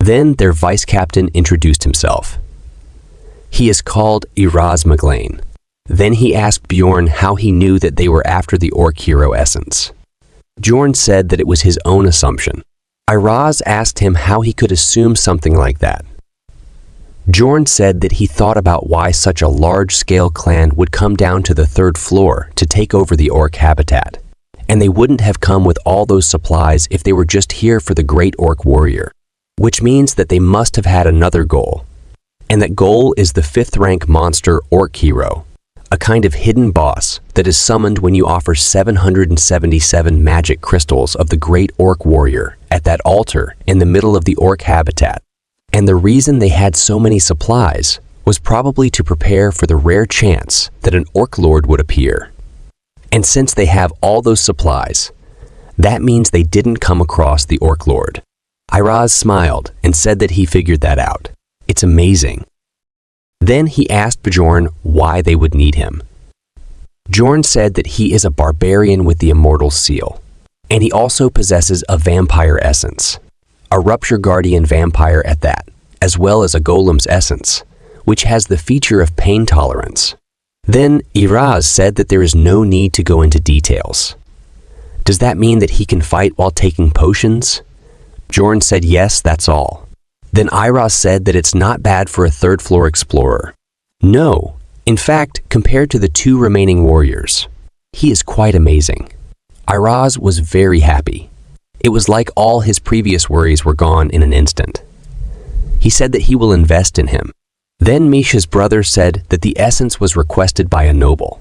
Then their vice captain introduced himself. He is called Iraz Maglain. Then he asked Bjorn how he knew that they were after the orc hero essence. Bjorn said that it was his own assumption. Iraz asked him how he could assume something like that. Bjorn said that he thought about why such a large-scale clan would come down to the 3rd floor to take over the orc habitat, and they wouldn't have come with all those supplies if they were just here for the great orc warrior, which means that they must have had another goal, and that goal is the 5th rank monster orc hero, a kind of hidden boss that is summoned when you offer 777 magic crystals of the great orc warrior at that altar in the middle of the orc habitat. And the reason they had so many supplies was probably to prepare for the rare chance that an orc lord would appear. And since they have all those supplies, that means they didn't come across the orc lord. Iraz smiled and said that he figured that out. It's amazing. Then he asked Bjorn why they would need him. Bjorn said that he is a barbarian with the immortal seal, and he also possesses a vampire essence, a rupture guardian vampire at that, as well as a golem's essence, which has the feature of pain tolerance. Then Iraz said that there is no need to go into details. Does that mean that he can fight while taking potions? Bjorn said yes, that's all. Then Iraz said that it's not bad for a 3rd floor explorer. No, in fact, compared to the 2 remaining warriors, he is quite amazing. Iraz was very happy. It was like all his previous worries were gone in an instant. He said that he will invest in him. Then Misha's brother said that the essence was requested by a noble.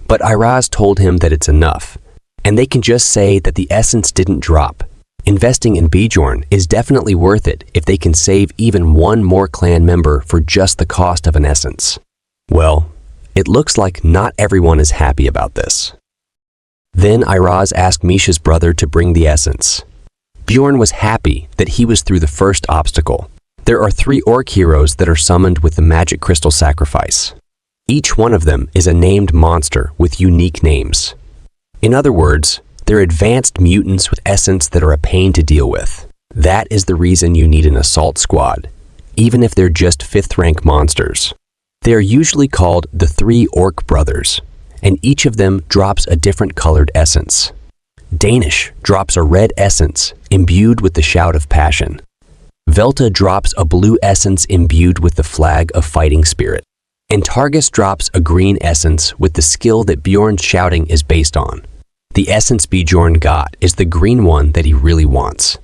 But Iraz told him that it's enough, and they can just say that the essence didn't drop. Investing in Bjorn is definitely worth it if they can save even one more clan member for just the cost of an essence. Well, it looks like not everyone is happy about this. Then Iraz asked Misha's brother to bring the essence. Bjorn was happy that he was through the first obstacle. There are 3 orc heroes that are summoned with the magic crystal sacrifice. Each one of them is a named monster with unique names. In other words, they're advanced mutants with essence that are a pain to deal with. That is the reason you need an assault squad, even if they're just 5th rank monsters. They are usually called the 3 orc brothers, and each of them drops a different colored essence. Danish drops a red essence imbued with the shout of passion. Velta drops a blue essence imbued with the flag of fighting spirit. And Targus drops a green essence with the skill that Bjorn's shouting is based on. The essence Bjorn got is the green one that he really wants.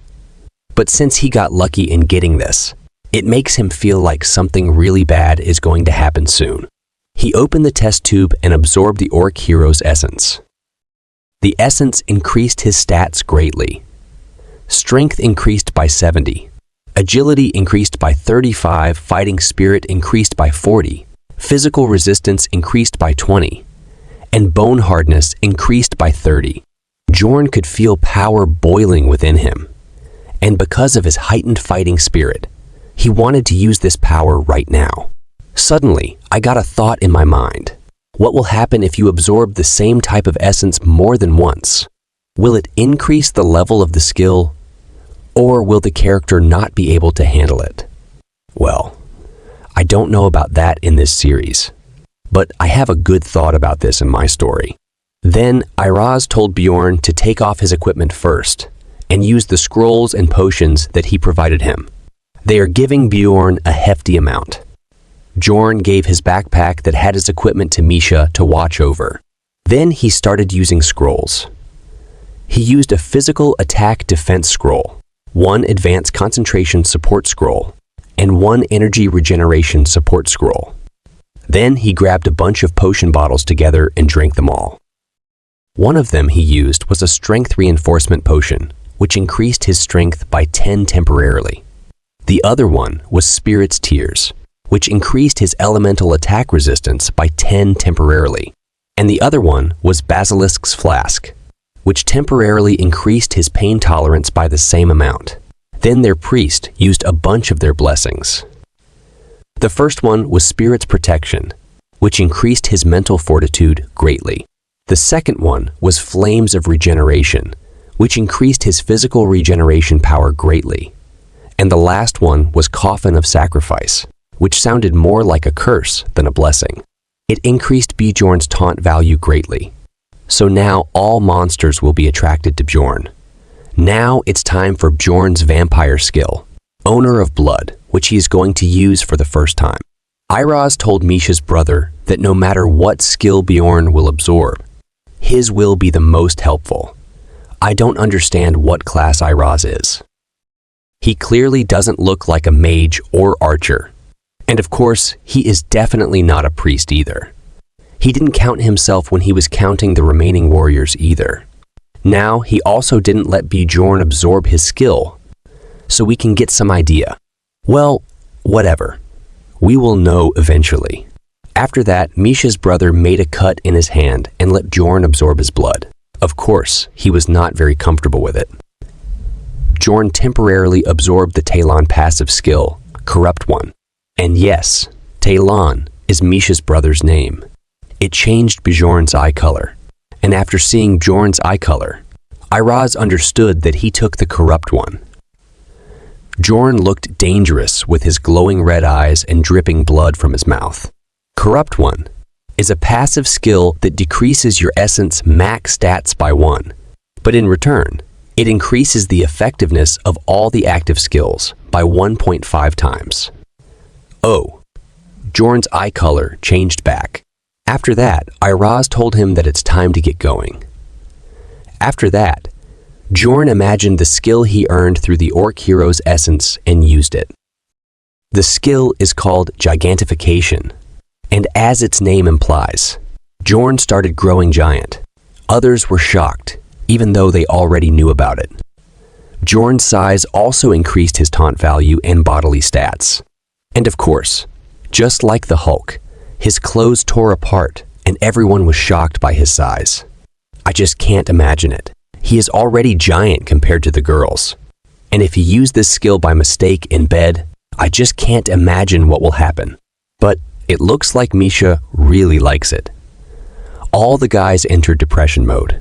But since he got lucky in getting this, it makes him feel like something really bad is going to happen soon. He opened the test tube and absorbed the orc hero's essence. The essence increased his stats greatly. Strength increased by 70. Agility increased by 35, fighting spirit increased by 40, physical resistance increased by 20, and bone hardness increased by 30. Bjorn could feel power boiling within him, and because of his heightened fighting spirit, he wanted to use this power right now. Suddenly, I got a thought in my mind. What will happen if you absorb the same type of essence more than once? Will it increase the level of the skill, or will the character not be able to handle it? Well, I don't know about that in this series, but I have a good thought about this in my story. Then Iraz told Bjorn to take off his equipment first and use the scrolls and potions that he provided him. They are giving Bjorn a hefty amount. Bjorn gave his backpack that had his equipment to Misha to watch over. Then he started using scrolls. He used a physical attack defense scroll, 1 advanced concentration support scroll, and 1 energy regeneration support scroll. Then he grabbed a bunch of potion bottles together and drank them all. One of them he used was a strength reinforcement potion, which increased his strength by 10 temporarily. The other one was Spirit's Tears, which increased his elemental attack resistance by 10 temporarily. And the other one was Basilisk's Flask, which temporarily increased his pain tolerance by the same amount. Then their priest used a bunch of their blessings. The first one was Spirit's Protection, which increased his mental fortitude greatly. The second one was Flames of Regeneration, which increased his physical regeneration power greatly. and the last one was Coffin of Sacrifice, which sounded more like a curse than a blessing. It increased Bjorn's taunt value greatly. So now all monsters will be attracted to Bjorn. Now it's time for Bjorn's vampire skill, Owner of Blood, which he is going to use for the first time. Iroz told Misha's brother that no matter what skill Bjorn will absorb, his will be the most helpful. I don't understand what class Iroz is. He clearly doesn't look like a mage or archer. And of course, he is definitely not a priest either. He didn't count himself when he was counting the remaining warriors either. Now, he also didn't let Bjorn absorb his skill, so we can get some idea. Well, whatever. We will know eventually. After that, Misha's brother made a cut in his hand and let Bjorn absorb his blood. Of course, he was not very comfortable with it. Bjorn temporarily absorbed the Talon passive skill, Corrupt One. And yes, Talon is Misha's brother's name. It changed Bjorn's eye color. And after seeing Bjorn's eye color, Iroz understood that he took the Corrupt One. Bjorn looked dangerous with his glowing red eyes and dripping blood from his mouth. Corrupt One is a passive skill that decreases your essence max stats by 1, but in return, it increases the effectiveness of all the active skills by 1.5 times. Oh, Bjorn's eye color changed back. After that, Iroz told him that it's time to get going. After that, Bjorn imagined the skill he earned through the Orc Hero's essence and used it. The skill is called Gigantification, and as its name implies, Bjorn started growing giant. Others were shocked, even though they already knew about it. Bjorn's size also increased his taunt value and bodily stats. And of course, just like the Hulk, his clothes tore apart and everyone was shocked by his size. I just can't imagine it. He is already giant compared to the girls. And if he used this skill by mistake in bed, I just can't imagine what will happen. But it looks like Misha really likes it. All the guys entered depression mode.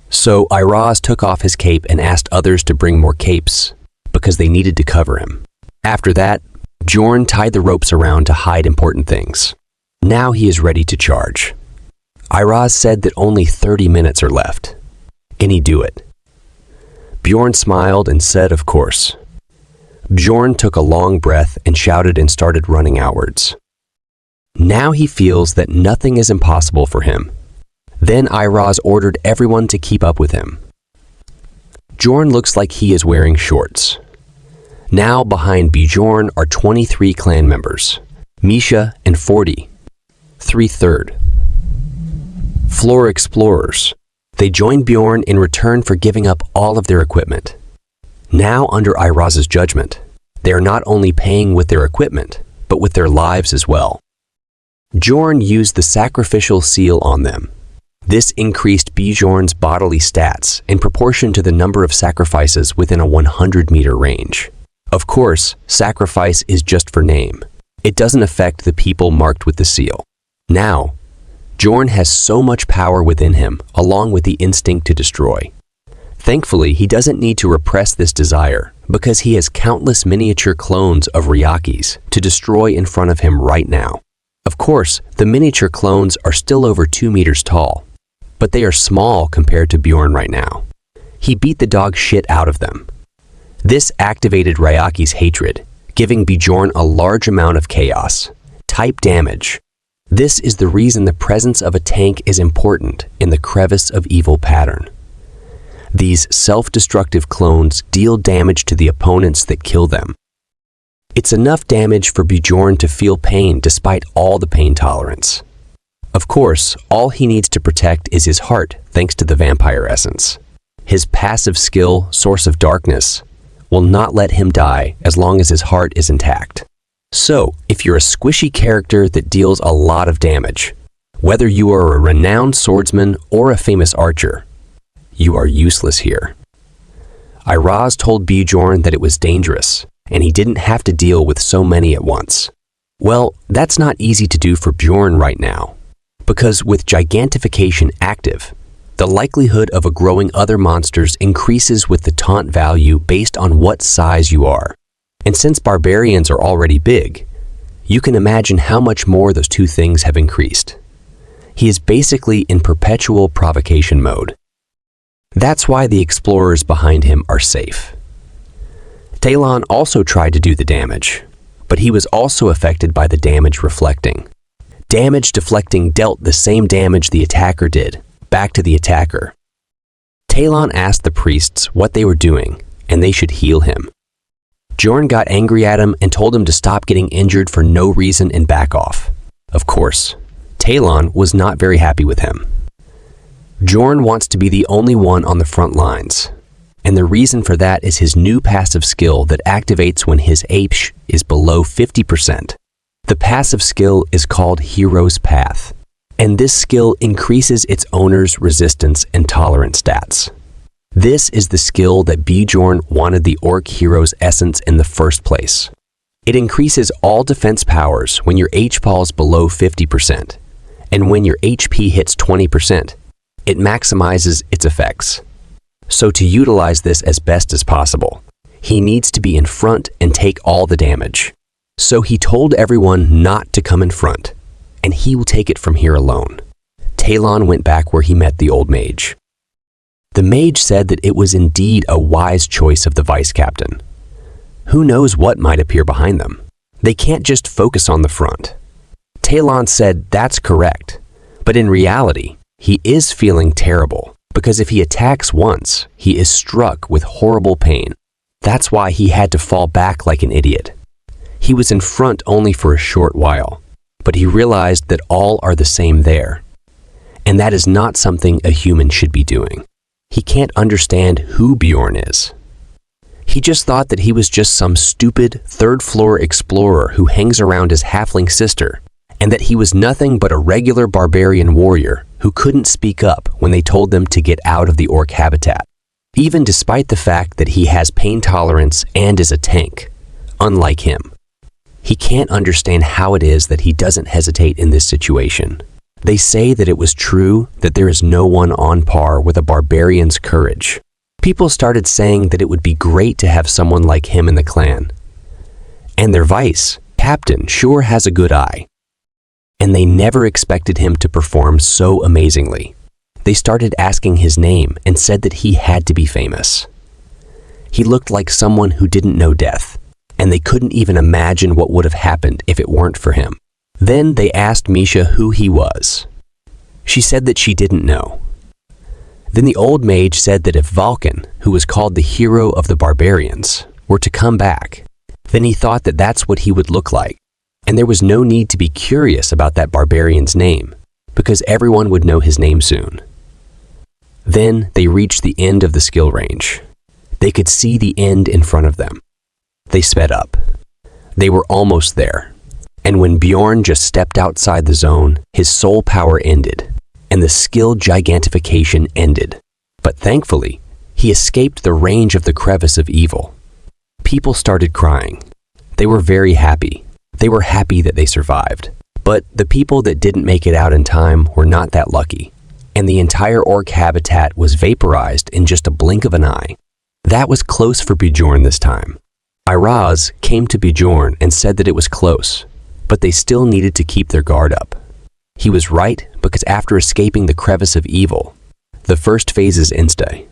So Iroz took off his cape and asked others to bring more capes because they needed to cover him. After that, Bjorn tied the ropes around to hide important things. Now he is ready to charge. Iroz said that only 30 minutes are left. Can he do it? Bjorn smiled and said, of course. Bjorn took a long breath and shouted and started running outwards. Now he feels that nothing is impossible for him. Then Iroz ordered everyone to keep up with him. Bjorn looks like he is wearing shorts. Now behind Bjorn are 23 clan members, Misha and 40, 3/3. Floor explorers. They joined Bjorn in return for giving up all of their equipment. Now under Iroz's judgment, they are not only paying with their equipment, but with their lives as well. Bjorn used the sacrificial seal on them. This increased Bjorn's bodily stats in proportion to the number of sacrifices within a 100-meter range. Of course, sacrifice is just for name. It doesn't affect the people marked with the seal. Now, Bjorn has so much power within him, along with the instinct to destroy. Thankfully, he doesn't need to repress this desire because he has countless miniature clones of Ryakis to destroy in front of him right now. Of course, the miniature clones are still over 2 meters tall, but they are small compared to Bjorn right now. He beat the dog shit out of them. This activated Ryaki's hatred, giving Bjorn a large amount of chaos, type damage. This is the reason the presence of a tank is important in the Crevice of Evil pattern. These self-destructive clones deal damage to the opponents that kill them. It's enough damage for Bjorn to feel pain despite all the pain tolerance. Of course, all he needs to protect is his heart thanks to the vampire essence. His passive skill, Source of Darkness, will not let him die as long as his heart is intact. So, if you're a squishy character that deals a lot of damage, whether you are a renowned swordsman or a famous archer, you are useless here. Iroz told Bjorn that it was dangerous, and he didn't have to deal with so many at once. Well, that's not easy to do for Bjorn right now, because with Gigantification active, the likelihood of a growing other monsters increases with the taunt value based on what size you are. And since barbarians are already big, you can imagine how much more those two things have increased. He is basically in perpetual provocation mode. That's why the explorers behind him are safe. Talon also tried to do the damage, but he was also affected by the damage reflecting. Damage deflecting dealt the same damage the attacker did, back to the attacker. Talon asked the priests what they were doing, and they should heal him. Bjorn got angry at him and told him to stop getting injured for no reason and back off. Of course, Talon was not very happy with him. Bjorn wants to be the only one on the front lines, and the reason for that is his new passive skill that activates when his HP is below 50%. The passive skill is called Hero's Path, and this skill increases its owner's resistance and tolerance stats. This is the skill that Bjorn wanted the orc hero's essence in the first place. It increases all defense powers when your HP falls below 50%, and when your HP hits 20%, it maximizes its effects. So to utilize this as best as possible, he needs to be in front and take all the damage. So he told everyone not to come in front, and he will take it from here alone. Talon went back where he met the old mage. The mage said that it was indeed a wise choice of the vice captain. Who knows what might appear behind them? They can't just focus on the front. Talon said that's correct, but in reality, he is feeling terrible because if he attacks once, he is struck with horrible pain. That's why he had to fall back like an idiot. He was in front only for a short while, but he realized that all are the same there, and that is not something a human should be doing. He can't understand who Bjorn is. He just thought that he was just some stupid third-floor explorer who hangs around his halfling sister, and that he was nothing but a regular barbarian warrior who couldn't speak up when they told them to get out of the orc habitat, even despite the fact that he has pain tolerance and is a tank, unlike him. He can't understand how it is that he doesn't hesitate in this situation. They say that it was true that there is no one on par with a barbarian's courage. People started saying that it would be great to have someone like him in the clan. And their vice captain sure has a good eye. And they never expected him to perform so amazingly. They started asking his name and said that he had to be famous. He looked like someone who didn't know death, and they couldn't even imagine what would have happened if it weren't for him. Then they asked Misha who he was. She said that she didn't know. Then the old mage said that if Vulcan, who was called the hero of the barbarians, were to come back, then he thought that that's what he would look like, and there was no need to be curious about that barbarian's name, because everyone would know his name soon. Then they reached the end of the skill range. They could see the end in front of them. They sped up. They were almost there. And when Bjorn just stepped outside the zone, his soul power ended, and the skill gigantification ended. But thankfully, he escaped the range of the crevice of evil. People started crying. They were very happy. They were happy that they survived. But the people that didn't make it out in time were not that lucky, and the entire orc habitat was vaporized in just a blink of an eye. That was close for Bjorn this time. Iraz came to Bjorn and said that it was close, but they still needed to keep their guard up. He was right because after escaping the crevice of evil, the first phase is insta.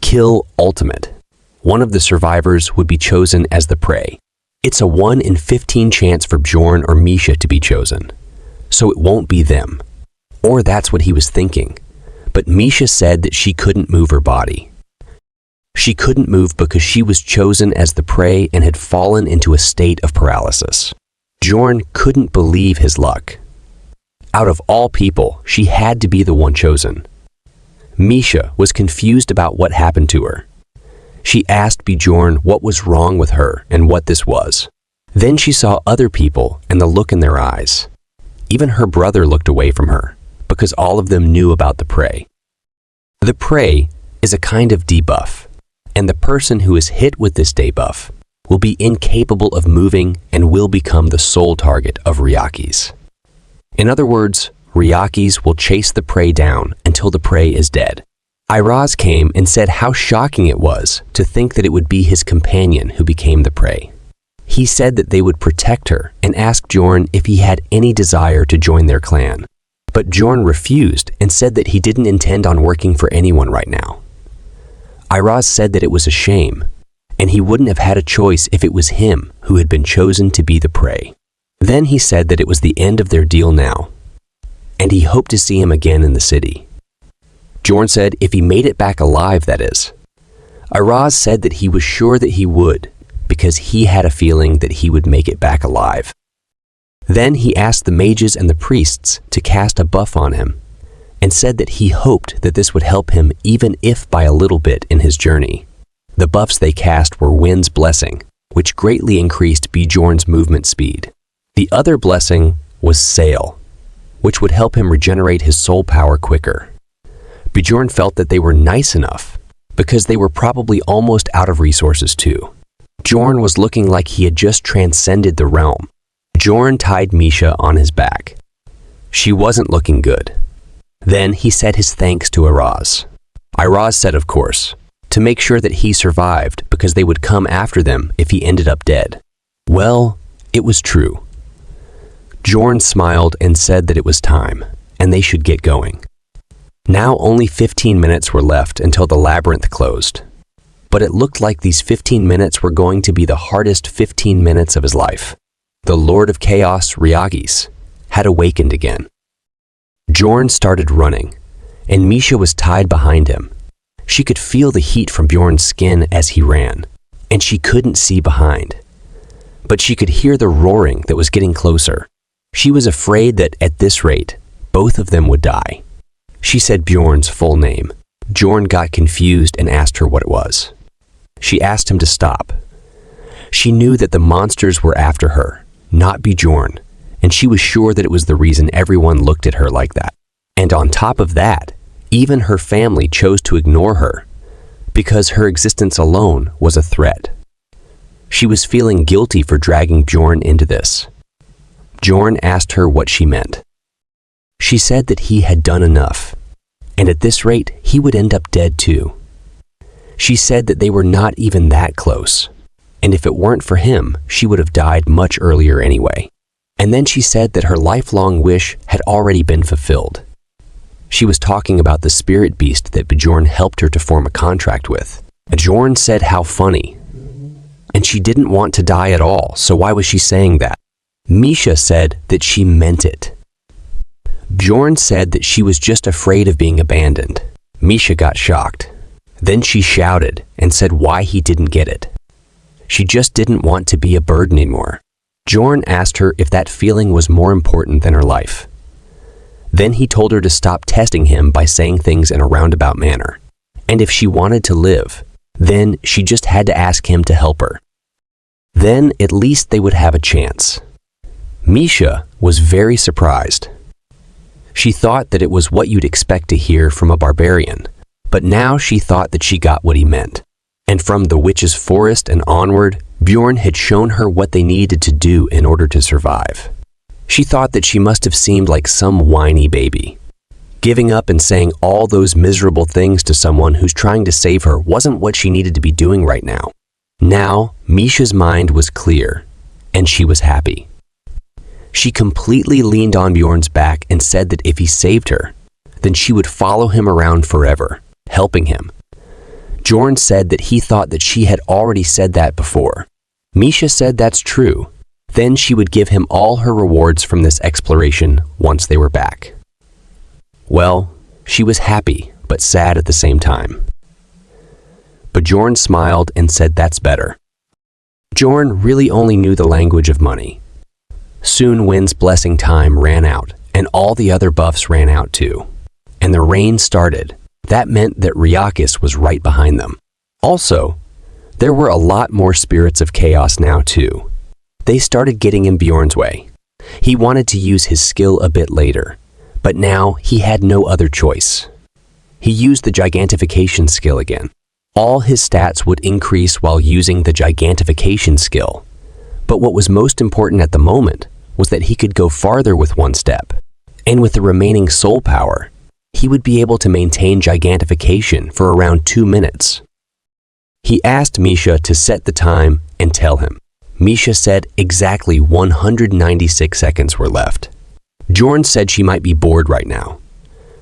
Kill ultimate. One of the survivors would be chosen as the prey. It's a 1 in 15 chance for Bjorn or Misha to be chosen, so it won't be them. Or that's what he was thinking, but Misha said that she couldn't move her body. She couldn't move because she was chosen as the prey and had fallen into a state of paralysis. Bjorn couldn't believe his luck. Out of all people, she had to be the one chosen. Misha was confused about what happened to her. She asked Bjorn what was wrong with her and what this was. Then she saw other people and the look in their eyes. Even her brother looked away from her, because all of them knew about the prey. The prey is a kind of debuff, and the person who is hit with this debuff will be incapable of moving and will become the sole target of Ryakis. In other words, Ryakis will chase the prey down until the prey is dead. Iraz came and said how shocking it was to think that it would be his companion who became the prey. He said that they would protect her and asked Bjorn if he had any desire to join their clan. But Bjorn refused and said that he didn't intend on working for anyone right now. Iraz said that it was a shame, and he wouldn't have had a choice if it was him who had been chosen to be the prey. Then he said that it was the end of their deal now, and he hoped to see him again in the city. Bjorn said if he made it back alive, that is. Iraz said that he was sure that he would, because he had a feeling that he would make it back alive. Then he asked the mages and the priests to cast a buff on him, and said that he hoped that this would help him even if by a little bit in his journey. The buffs they cast were Wind's Blessing, which greatly increased Bjorn's movement speed. The other blessing was Sail, which would help him regenerate his soul power quicker. Bjorn felt that they were nice enough, because they were probably almost out of resources too. Bjorn was looking like he had just transcended the realm. Bjorn tied Misha on his back. She wasn't looking good. Then he said his thanks to Iraz. Iraz said, of course, to make sure that he survived because they would come after them if he ended up dead. Well, it was true. Bjorn smiled and said that it was time, and they should get going. Now only 15 minutes were left until the labyrinth closed. But it looked like these 15 minutes were going to be the hardest 15 minutes of his life. The Lord of Chaos, Ryagis, had awakened again. Bjorn started running, and Misha was tied behind him. She could feel the heat from Bjorn's skin as he ran, and she couldn't see behind. But she could hear the roaring that was getting closer. She was afraid that at this rate, both of them would die. She said Bjorn's full name. Bjorn got confused and asked her what it was. She asked him to stop. She knew that the monsters were after her, not Bjorn, and she was sure that it was the reason everyone looked at her like that. And on top of that, even her family chose to ignore her, because her existence alone was a threat. She was feeling guilty for dragging Bjorn into this. Bjorn asked her what she meant. She said that he had done enough, and at this rate, he would end up dead too. She said that they were not even that close, and if it weren't for him, she would have died much earlier anyway. And then she said that her lifelong wish had already been fulfilled. She was talking about the spirit beast that Bjorn helped her to form a contract with. Bjorn said how funny. And she didn't want to die at all, so why was she saying that? Misha said that she meant it. Bjorn said that she was just afraid of being abandoned. Misha got shocked. Then she shouted and said why he didn't get it. She just didn't want to be a burden anymore. Bjorn asked her if that feeling was more important than her life. Then he told her to stop testing him by saying things in a roundabout manner. And if she wanted to live, then she just had to ask him to help her. Then at least they would have a chance. Misha was very surprised. She thought that it was what you'd expect to hear from a barbarian, but now she thought that she got what he meant. And from the witch's forest and onward, Bjorn had shown her what they needed to do in order to survive. She thought that she must have seemed like some whiny baby. Giving up and saying all those miserable things to someone who's trying to save her wasn't what she needed to be doing right now. Now, Misha's mind was clear, and she was happy. She completely leaned on Bjorn's back and said that if he saved her, then she would follow him around forever, helping him. Bjorn said that he thought that she had already said that before. Misha said that's true. Then she would give him all her rewards from this exploration once they were back. Well, she was happy, but sad at the same time. Bjorn smiled and said that's better. Bjorn really only knew the language of money. Soon Wind's blessing time ran out, and all the other buffs ran out too. And the rain started. That meant that Ryakis was right behind them. Also, there were a lot more spirits of chaos now too. They started getting in Bjorn's way. He wanted to use his skill a bit later, but now he had no other choice. He used the gigantification skill again. All his stats would increase while using the gigantification skill. But what was most important at the moment was that he could go farther with one step. And with the remaining soul power, he would be able to maintain gigantification for around 2 minutes. He asked Misha to set the time and tell him. Misha said exactly 196 seconds were left. Bjorn said she might be bored right now,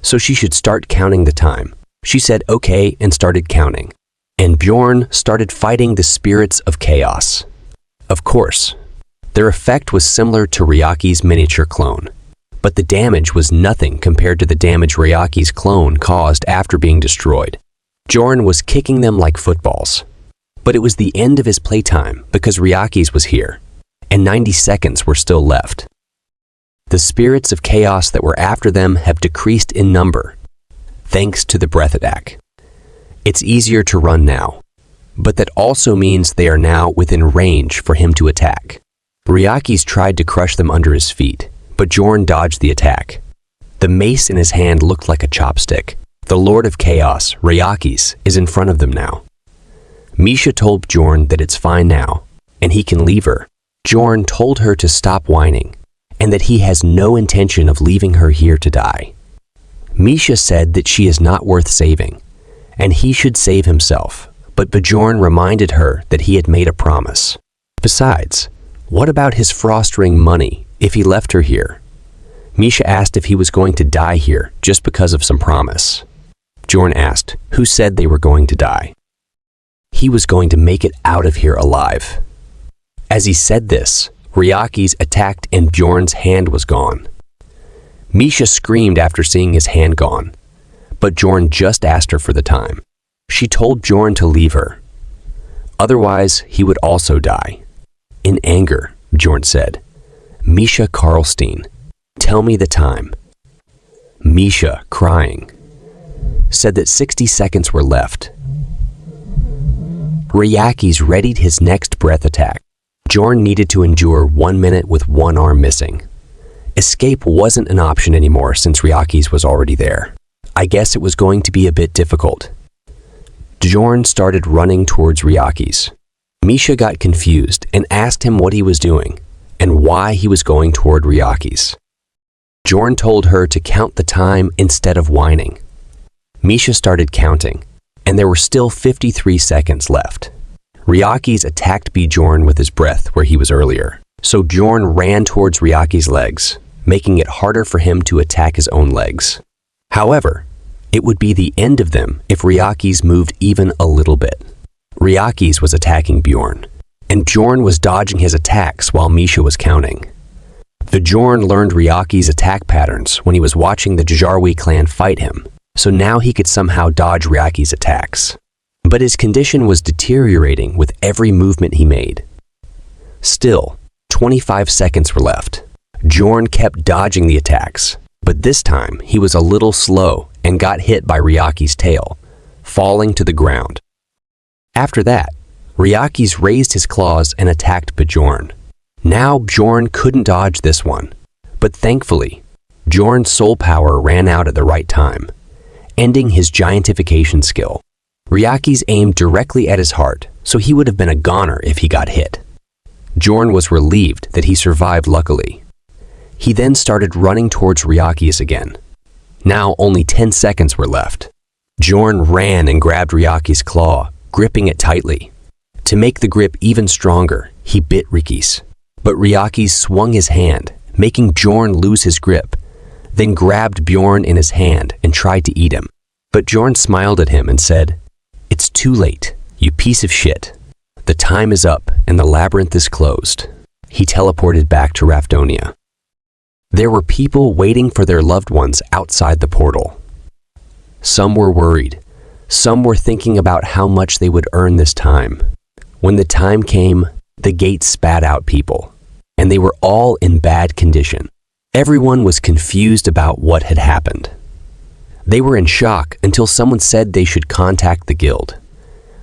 so she should start counting the time. She said okay and started counting, and Bjorn started fighting the spirits of chaos. Of course, their effect was similar to Ryaki's miniature clone, but the damage was nothing compared to the damage Ryaki's clone caused after being destroyed. Bjorn was kicking them like footballs. But it was the end of his playtime because Ryaki's was here, and 90 seconds were still left. The spirits of chaos that were after them have decreased in number, thanks to the breath attack. It's easier to run now, but that also means they are now within range for him to attack. Ryaki's tried to crush them under his feet, but Bjorn dodged the attack. The mace in his hand looked like a chopstick. The Lord of Chaos, Ryaki's, is in front of them now. Misha told Bjorn that it's fine now, and he can leave her. Bjorn told her to stop whining, and that he has no intention of leaving her here to die. Misha said that she is not worth saving, and he should save himself, but Bjorn reminded her that he had made a promise. Besides, what about his frost ring money if he left her here? Misha asked if he was going to die here just because of some promise. Bjorn asked who said they were going to die. He was going to make it out of here alive. As he said this, Ryaki's attacked and Bjorn's hand was gone. Misha screamed after seeing his hand gone, but Bjorn just asked her for the time. She told Bjorn to leave her. Otherwise, he would also die. In anger, Bjorn said, "Misha Karlstein, tell me the time." Misha, crying, said that 60 seconds were left. Ryaki's readied his next breath attack. Bjorn needed to endure 1 minute with one arm missing. Escape wasn't an option anymore since Ryaki's was already there. I guess it was going to be a bit difficult. Bjorn started running towards Ryaki's. Misha got confused and asked him what he was doing and why he was going toward Ryaki's. Bjorn told her to count the time instead of whining. Misha started counting, and there were still 53 seconds left. Ryaki's attacked Bjorn with his breath where he was earlier, so Bjorn ran towards Ryaki's legs, making it harder for him to attack his own legs. However, it would be the end of them if Ryaki's moved even a little bit. Ryaki's was attacking Bjorn, and Bjorn was dodging his attacks while Misha was counting. Bjorn learned Ryaki's attack patterns when he was watching the Jarwi clan fight him, so now he could somehow dodge Ryaki's attacks. But his condition was deteriorating with every movement he made. Still, 25 seconds were left. Bjorn kept dodging the attacks, but this time he was a little slow and got hit by Ryaki's tail, falling to the ground. After that, Ryaki's raised his claws and attacked Bjorn. Now Bjorn couldn't dodge this one, but thankfully, Bjorn's soul power ran out at the right time, ending his giantification skill. Ryaki's aimed directly at his heart, so he would have been a goner if he got hit. Bjorn was relieved that he survived luckily. He then started running towards Ryaki's again. Now only 10 seconds were left. Bjorn ran and grabbed Ryaki's claw, gripping it tightly. To make the grip even stronger, he bit Ryaki's. But Ryaki's swung his hand, making Bjorn lose his grip, then grabbed Bjorn in his hand and tried to eat him. But Bjorn smiled at him and said, "It's too late, you piece of shit. The time is up and the labyrinth is closed." He teleported back to Rafdonia. There were people waiting for their loved ones outside the portal. Some were worried. Some were thinking about how much they would earn this time. When the time came, the gate spat out people, and they were all in bad condition. Everyone was confused about what had happened. They were in shock until someone said they should contact the guild.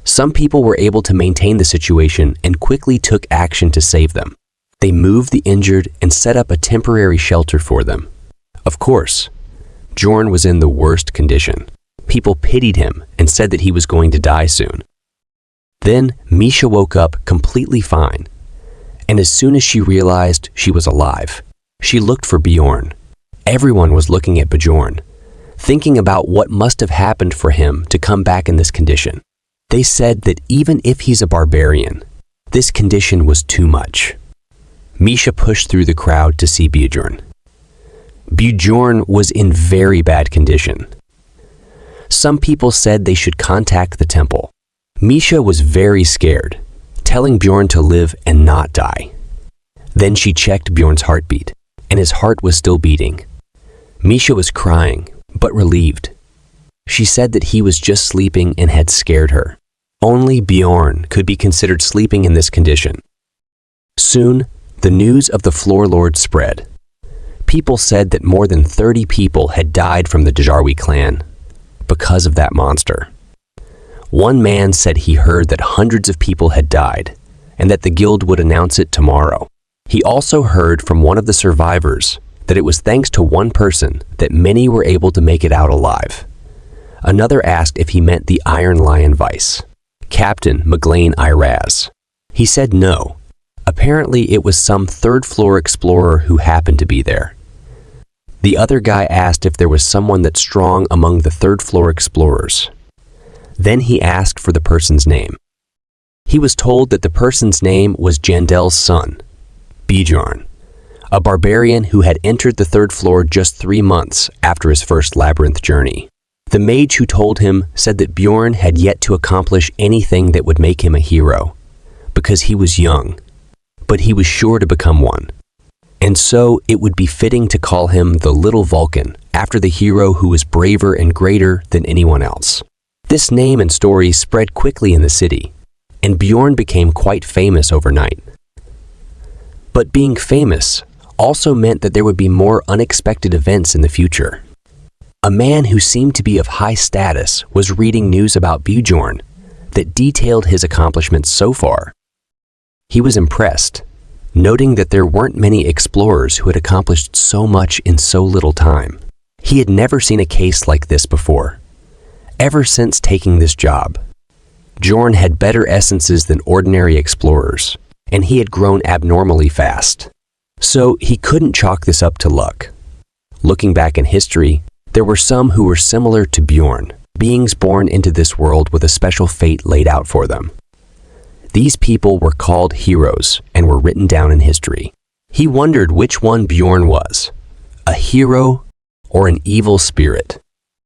Some people were able to maintain the situation and quickly took action to save them. They moved the injured and set up a temporary shelter for them. Of course, Bjorn was in the worst condition. People pitied him and said that he was going to die soon. Then Misha woke up completely fine, and as soon as she realized she was alive, she looked for Bjorn. Everyone was looking at Bjorn, thinking about what must have happened for him to come back in this condition. They said that even if he's a barbarian, This condition was too much. Misha pushed through the crowd to see Bjorn. Bjorn was in very bad condition. Some people said they should contact the temple. Misha was very scared, telling Bjorn to live and not die. Then she checked Bjorn's heartbeat, and his heart was still beating. Misha was crying, but relieved. She said that he was just sleeping and had scared her. Only Bjorn could be considered sleeping in this condition. Soon, the news of the Floor Lord spread. People said that more than 30 people had died from the Djarwi clan because of that monster. One man said he heard that hundreds of people had died and that the guild would announce it tomorrow. He also heard from one of the survivors that it was thanks to one person that many were able to make it out alive. Another asked if he meant the Iron Lion Vice, Captain McGlane Iraz. He said no. Apparently it was some third-floor explorer who happened to be there. The other guy asked if there was someone that's strong among the third-floor explorers. Then he asked for the person's name. He was told that the person's name was Jandel's son, Bjorn, a barbarian who had entered the third floor just 3 months after his first labyrinth journey. The mage who told him said that Bjorn had yet to accomplish anything that would make him a hero, because he was young, but he was sure to become one. And so it would be fitting to call him the Little Vulcan, after the hero who was braver and greater than anyone else. This name and story spread quickly in the city, and Bjorn became quite famous overnight. But being famous also meant that there would be more unexpected events in the future. A man who seemed to be of high status was reading news about Bjorn that detailed his accomplishments so far. He was impressed, noting that there weren't many explorers who had accomplished so much in so little time. He had never seen a case like this before. Ever since taking this job, Bjorn had better essences than ordinary explorers, and he had grown abnormally fast. So he couldn't chalk this up to luck. Looking back in history, there were some who were similar to Bjorn, beings born into this world with a special fate laid out for them. These people were called heroes and were written down in history. He wondered which one Bjorn was, a hero or an evil spirit.